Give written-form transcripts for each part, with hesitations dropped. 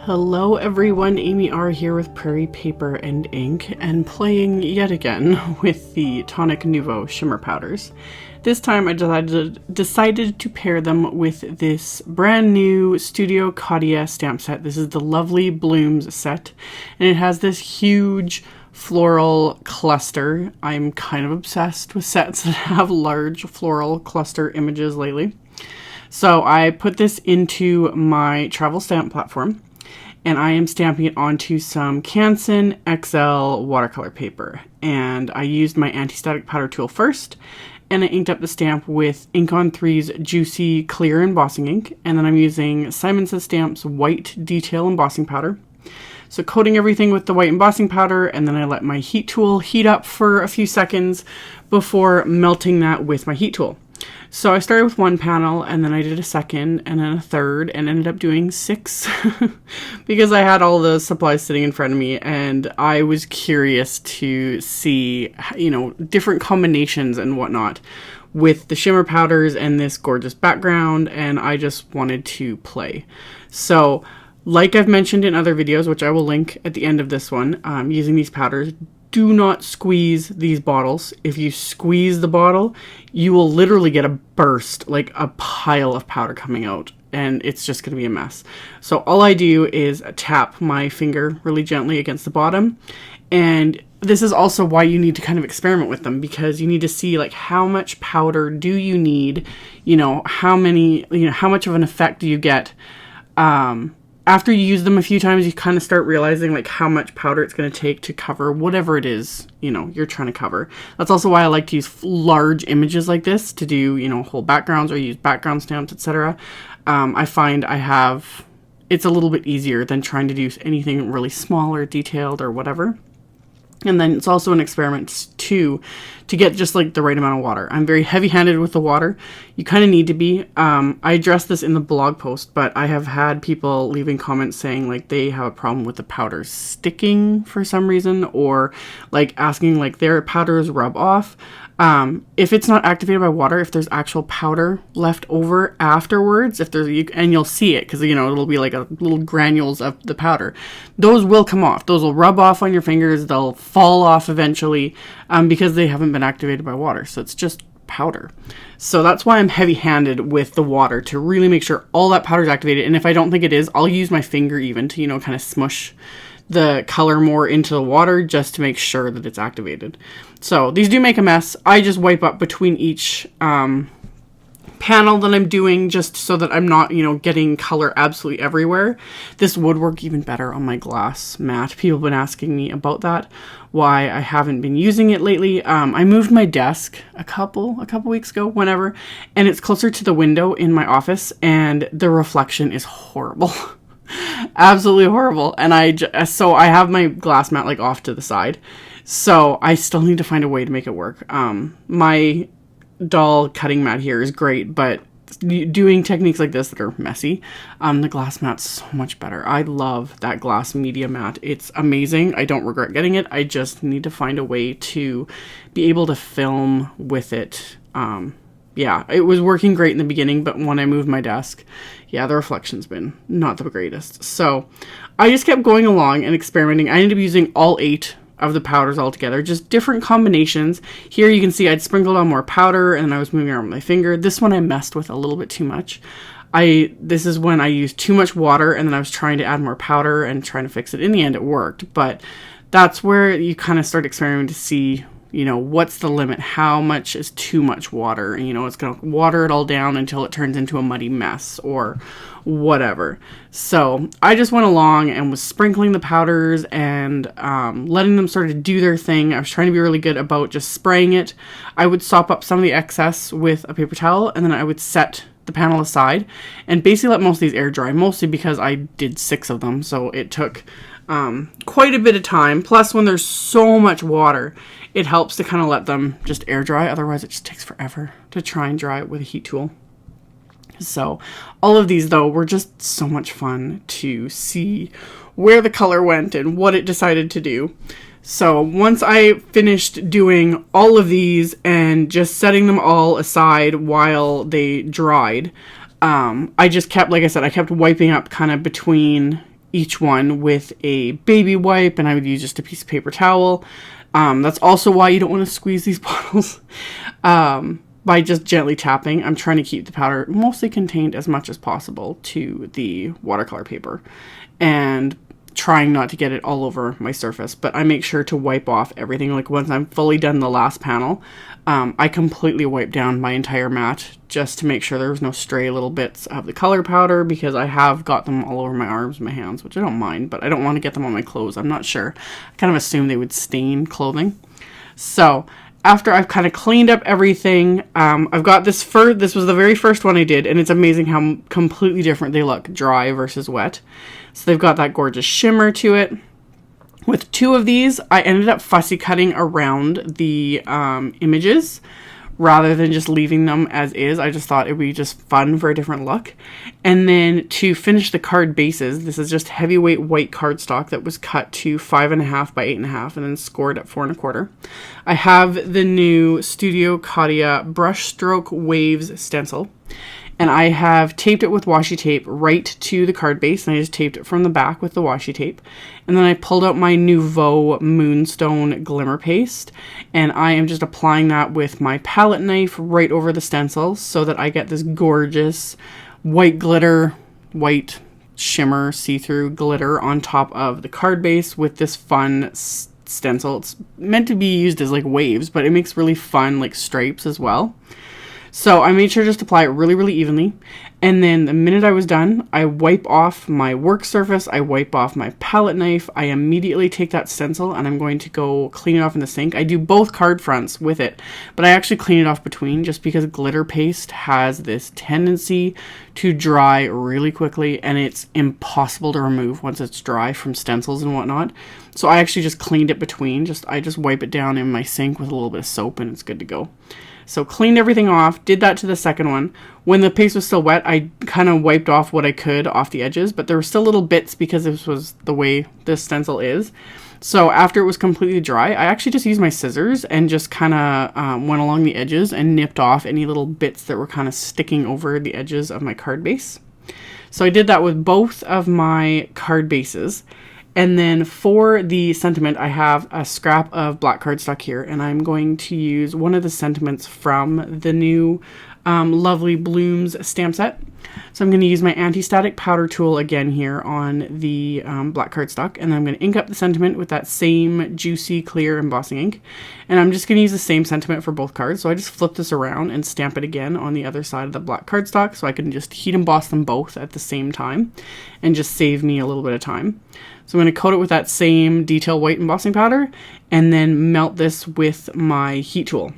Hello everyone, AmyR here with Prairie Paper and Ink and playing yet again with the Tonic Nuvo Shimmer powders. This time I decided to pair them with this brand new Studio Katia stamp set. This is the Lovely Blooms set, and it has this huge floral cluster. I'm kind of obsessed with sets that have large floral cluster images lately. So I put this into my travel stamp platform, and I am stamping it onto some Canson XL watercolor paper. And I used my anti-static powder tool first, and I inked up the stamp with Ink on 3's Juicy Clear Embossing ink, and then I'm using Simon Says Stamp's White Detail Embossing powder. So coating everything with the white embossing powder, and then I let my heat tool heat up for a few seconds before melting that with my heat tool. So I started with one panel, and then I did a second, and then a third, and ended up doing 6 because I had all the supplies sitting in front of me, and I was curious to see, you know, different combinations and whatnot with the shimmer powders and this gorgeous background, and I just wanted to play. So, like I've mentioned in other videos, which I will link at the end of this one, using these powders, do not squeeze these bottles. If you squeeze the bottle, you will literally get a burst, like a pile of powder coming out, and it's just going to be a mess. So all I do is tap my finger really gently against the bottom, and this is also why you need to kind of experiment with them, because you need to see like how much powder do you need, you know, how much of an effect do you get. After you use them a few times, you kind of start realizing like how much powder it's going to take to cover whatever it is, you know, you're trying to cover. That's also why I like to use large images like this to do, you know, whole backgrounds or use background stamps, etc. I find it's a little bit easier than trying to do anything really small or detailed or whatever. And then it's also an experiment too, to get just like the right amount of water. I'm very heavy-handed with the water. You kind of need to be. I addressed this in the blog post, but I have had people leaving comments saying like they have a problem with the powder sticking for some reason, or like asking like their powders rub off. If it's not activated by water, if there's actual powder left over afterwards, and you'll see it because, you know, it'll be like a little granules of the powder. Those will come off. Those will rub off on your fingers. They'll fall off eventually because they haven't been activated by water. So it's just powder. So that's why I'm heavy-handed with the water, to really make sure all that powder is activated. And if I don't think it is, I'll use my finger even to, you know, kind of smush the color more into the water just to make sure that it's activated. So these do make a mess. I just wipe up between each panel that I'm doing, just so that I'm not, you know, getting color absolutely everywhere. This would work even better on my glass mat. People have been asking me about that, why I haven't been using it lately. I moved my desk a couple weeks ago, whenever, and it's closer to the window in my office, and the reflection is horrible. Absolutely horrible. And so I have my glass mat like off to the side, so I still need to find a way to make it work. My doll cutting mat here is great, but doing techniques like this that are messy, the glass mat's so much better. I love that glass media mat. It's amazing. I don't regret getting it. I just need to find a way to be able to film with it. Yeah, it was working great in the beginning, but when I moved my desk, yeah, the reflection's been not the greatest. So I just kept going along and experimenting. I ended up using all 8 of the powders all together, just different combinations. Here you can see I'd sprinkled on more powder, and I was moving around with my finger. This one I messed with a little bit too much. This is when I used too much water, and then I was trying to add more powder and trying to fix it. In the end, it worked, but that's where you kind of start experimenting to see, you know, what's the limit? How much is too much water? And, you know, it's going to water it all down until it turns into a muddy mess or whatever. So I just went along and was sprinkling the powders and letting them sort of do their thing. I was trying to be really good about just spraying it. I would sop up some of the excess with a paper towel, and then I would set the panel aside and basically let most of these air dry, mostly because I did 6 of them. So it took quite a bit of time. Plus, when there's so much water, it helps to kind of let them just air dry. Otherwise, it just takes forever to try and dry it with a heat tool. So all of these, though, were just so much fun to see where the color went and what it decided to do. So once I finished doing all of these and just setting them all aside while they dried, I just kept, like I said, I kept wiping up kind of between each one with a baby wipe, and I would use just a piece of paper towel. That's also why you don't want to squeeze these bottles by just gently tapping. I'm trying to keep the powder mostly contained as much as possible to the watercolor paper, and trying not to get it all over my surface. But I make sure to wipe off everything. Like once I'm fully done the last panel, I completely wipe down my entire mat just to make sure there's no stray little bits of the color powder, because I have got them all over my arms and my hands, which I don't mind, but I don't want to get them on my clothes. I'm not sure. I kind of assume they would stain clothing. So after I've kind of cleaned up everything, I've got this this was the very first one I did, and it's amazing how completely different they look dry versus wet. So they've got that gorgeous shimmer to it. With two of these, I ended up fussy cutting around the images rather than just leaving them as is. I just thought it would be just fun for a different look. And then to finish the card bases, this is just heavyweight white cardstock that was cut to 5.5 by 8.5 and then scored at 4.25. I have the new Studio Katia Brushstroke Waves stencil, and I have taped it with washi tape right to the card base, and I just taped it from the back with the washi tape. And then I pulled out my Nuvo Moonstone Glimmer Paste, and I am just applying that with my palette knife right over the stencil so that I get this gorgeous white glitter, white shimmer, see-through glitter on top of the card base with this fun stencil. It's meant to be used as like waves, but it makes really fun like stripes as well. So I made sure just to apply it really, really evenly. And then the minute I was done, I wipe off my work surface, I wipe off my palette knife, I immediately take that stencil and I'm going to go clean it off in the sink. I do both card fronts with it, but I actually clean it off between just because glitter paste has this tendency to dry really quickly, and it's impossible to remove once it's dry from stencils and whatnot. So I actually just cleaned it between. I just wipe it down in my sink with a little bit of soap and it's good to go. So cleaned everything off, did that to the second one. When the paste was still wet, I kind of wiped off what I could off the edges, but there were still little bits because this was the way this stencil is. So after it was completely dry, I actually just used my scissors and just kind of went along the edges and nipped off any little bits that were kind of sticking over the edges of my card base. So I did that with both of my card bases. And then for the sentiment, I have a scrap of black cardstock here, and I'm going to use one of the sentiments from the new Lovely Blooms stamp set. So I'm going to use my anti-static powder tool again here on the black cardstock, and I'm going to ink up the sentiment with that same juicy clear embossing ink. And I'm just going to use the same sentiment for both cards. So I just flip this around and stamp it again on the other side of the black cardstock, so I can just heat emboss them both at the same time and just save me a little bit of time. So I'm going to coat it with that same detail white embossing powder and then melt this with my heat tool.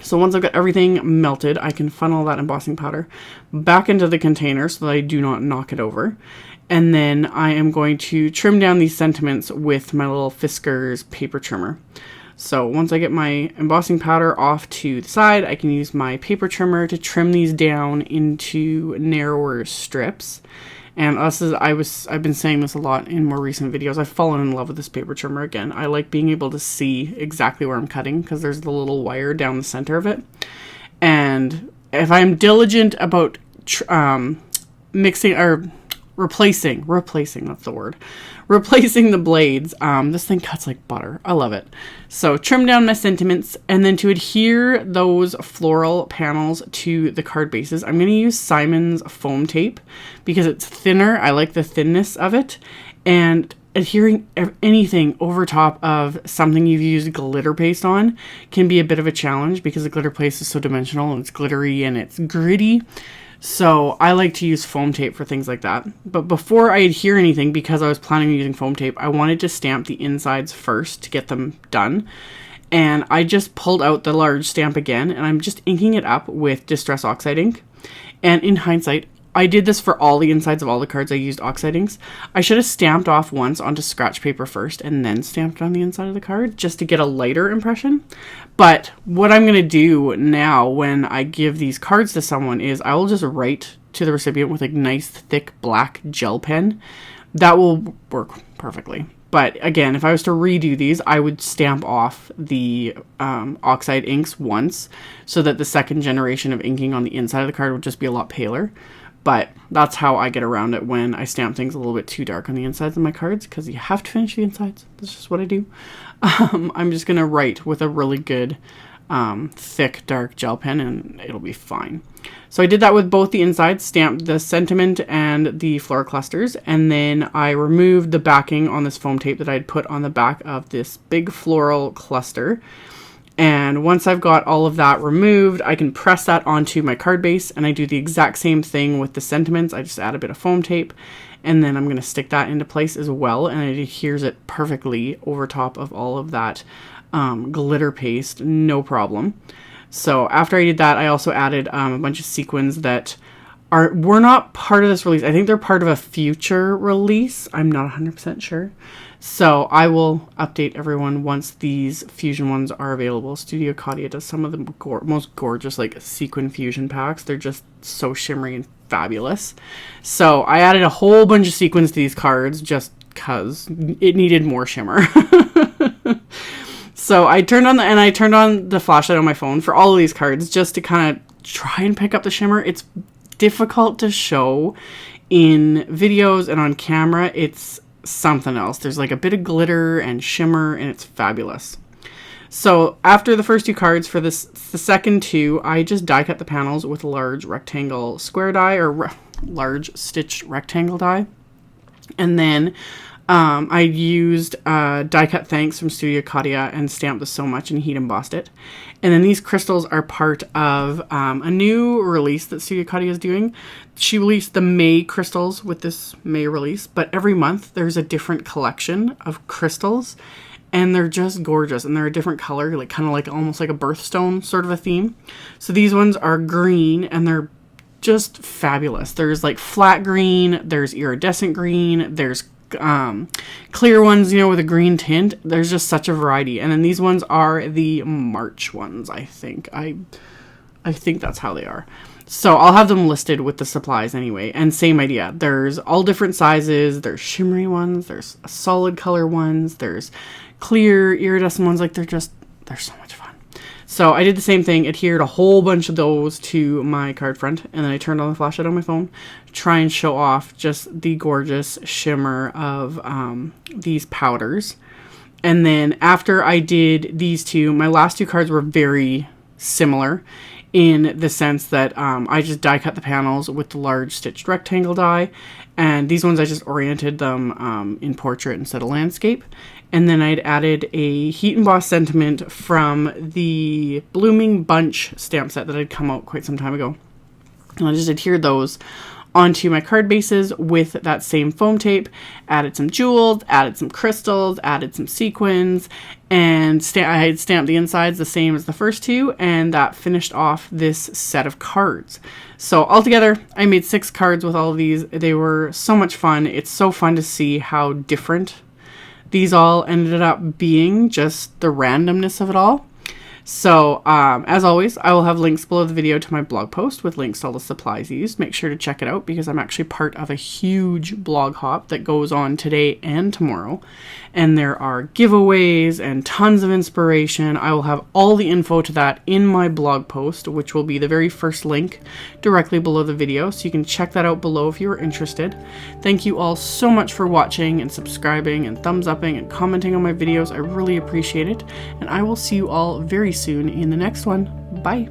So once I've got everything melted, I can funnel that embossing powder back into the container so that I do not knock it over. And then I am going to trim down these sentiments with my little Fiskars paper trimmer. So once I get my embossing powder off to the side, I can use my paper trimmer to trim these down into narrower strips. And I've been saying this a lot in more recent videos. I've fallen in love with this paper trimmer again. I like being able to see exactly where I'm cutting because there's the little wire down the center of it. And if I'm diligent about mixing or replacing, that's the word, replacing the blades, this thing cuts like butter. I love it. So trim down my sentiments, and then to adhere those floral panels to the card bases, I'm going to use Simon's foam tape because it's thinner. I like the thinness of it, and adhering anything over top of something you've used glitter paste on can be a bit of a challenge because the glitter paste is so dimensional and it's glittery and it's gritty. So I like to use foam tape for things like that. But before I adhere anything, because I was planning on using foam tape, I wanted to stamp the insides first to get them done. And I just pulled out the large stamp again, and I'm just inking it up with Distress Oxide ink. And in hindsight, I did this for all the insides of all the cards I used oxide inks. I should have stamped off once onto scratch paper first and then stamped on the inside of the card just to get a lighter impression. But what I'm going to do now when I give these cards to someone is I will just write to the recipient with a nice thick black gel pen. That will work perfectly. But again, if I was to redo these, I would stamp off the oxide inks once so that the second generation of inking on the inside of the card would just be a lot paler. But that's how I get around it when I stamp things a little bit too dark on the insides of my cards, because you have to finish the insides. That's just what I do. I'm just going to write with a really good thick dark gel pen, and it'll be fine. So I did that with both the insides, stamped the sentiment and the floral clusters, and then I removed the backing on this foam tape that I'd put on the back of this big floral cluster. And once I've got all of that removed, I can press that onto my card base, and I do the exact same thing with the sentiments. I just add a bit of foam tape, and then I'm going to stick that into place as well, and it adheres it perfectly over top of all of that glitter paste, no problem. So after I did that, I also added a bunch of sequins that were not part of this release. I think they're part of a future release. I'm not 100% sure. So I will update everyone once these fusion ones are available. Studio Katia does some of the most gorgeous like sequin fusion packs. They're just so shimmery and fabulous. So I added a whole bunch of sequins to these cards just because it needed more shimmer. So I turned on the flashlight on my phone for all of these cards just to kind of try and pick up the shimmer. It's difficult to show in videos, and on camera it's something else. There's like a bit of glitter and shimmer, and it's fabulous. So after the first two cards, for the second two, I just die cut the panels with a large rectangle square die, or large stitched rectangle die. And then I used die cut thanks from Studio Katia and stamped this so much and heat embossed it. And then these crystals are part of a new release that Studio Katia is doing. She released the May crystals with this May release, but every month there's a different collection of crystals, and they're just gorgeous, and they're a different color, like kind of like almost like a birthstone sort of a theme. So these ones are green, and they're just fabulous. There's like flat green, there's iridescent green, there's clear ones, you know, with a green tint. There's just such a variety. And then these ones are the March ones, I think. I think that's how they are. So I'll have them listed with the supplies anyway. And same idea. There's all different sizes. There's shimmery ones. There's solid color ones. There's clear iridescent ones. Like they're so much fun. So I did the same thing, adhered a whole bunch of those to my card front, and then I turned on the flashlight on my phone to try and show off just the gorgeous shimmer of these powders. And then after I did these two, my last two cards were very similar in the sense that I just die cut the panels with the large stitched rectangle die, and these ones I just oriented them in portrait instead of landscape. And then I'd added a heat embossed sentiment from the Blooming Bunch stamp set that had come out quite some time ago. And I just adhered those onto my card bases with that same foam tape, added some jewels, added some crystals, added some sequins, and I had stamped the insides the same as the first two, and that finished off this set of cards. So altogether, I made 6 cards with all of these. They were so much fun. It's so fun to see how different these all ended up being, just the randomness of it all. So, as always, I will have links below the video to my blog post with links to all the supplies used. Make sure to check it out because I'm actually part of a huge blog hop that goes on today and tomorrow. And there are giveaways and tons of inspiration. I will have all the info to that in my blog post, which will be the very first link directly below the video. So you can check that out below if you are interested. Thank you all so much for watching and subscribing and thumbs upping and commenting on my videos. I really appreciate it. And I will see you all very soon in the next one. Bye.